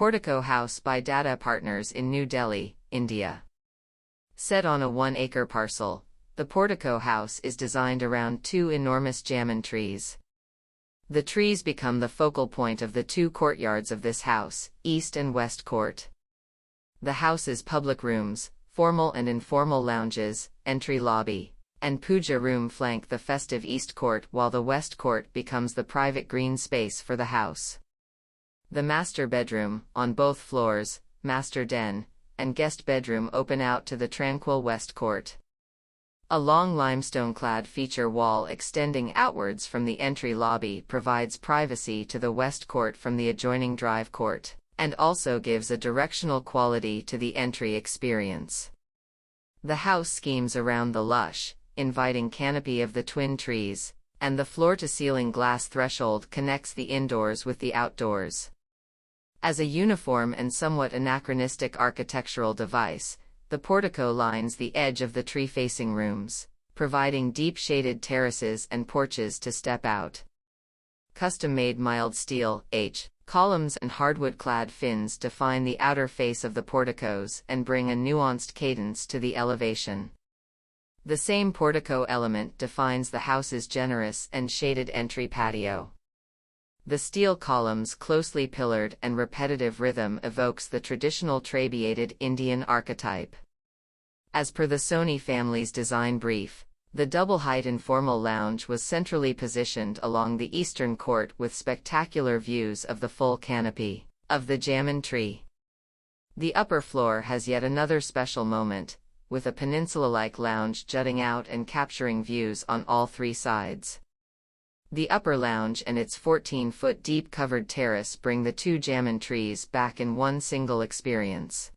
Portico House by DADA Partners in New Delhi, India. Set on a 1-acre parcel, the Portico House is designed around two enormous Jamun trees. The trees become the focal point of the two courtyards of this house, East and West Court. The house's public rooms, formal and informal lounges, entry lobby, and puja room flank the festive East Court, while the West Court becomes the private green space for the house. The master bedroom, on both floors, master den, and guest bedroom open out to the tranquil West Court. A long limestone-clad feature wall extending outwards from the entry lobby provides privacy to the West Court from the adjoining drive court, and also gives a directional quality to the entry experience. The house schemes around the lush, inviting canopy of the twin trees, and the floor-to-ceiling glass threshold connects the indoors with the outdoors. As a uniform and somewhat anachronistic architectural device, the portico lines the edge of the tree-facing rooms, providing deep shaded terraces and porches to step out. Custom-made mild steel columns and hardwood-clad fins define the outer face of the porticos and bring a nuanced cadence to the elevation. The same portico element defines the house's generous and shaded entry patio. The steel columns' closely pillared and repetitive rhythm evokes the traditional trabeated Indian archetype. As per the Sony family's design brief, the double-height informal lounge was centrally positioned along the eastern court with spectacular views of the full canopy of the Jamun tree. The upper floor has yet another special moment, with a peninsula-like lounge jutting out and capturing views on all three sides. The upper lounge and its 14-foot deep covered terrace bring the two Jamun trees back in one single experience.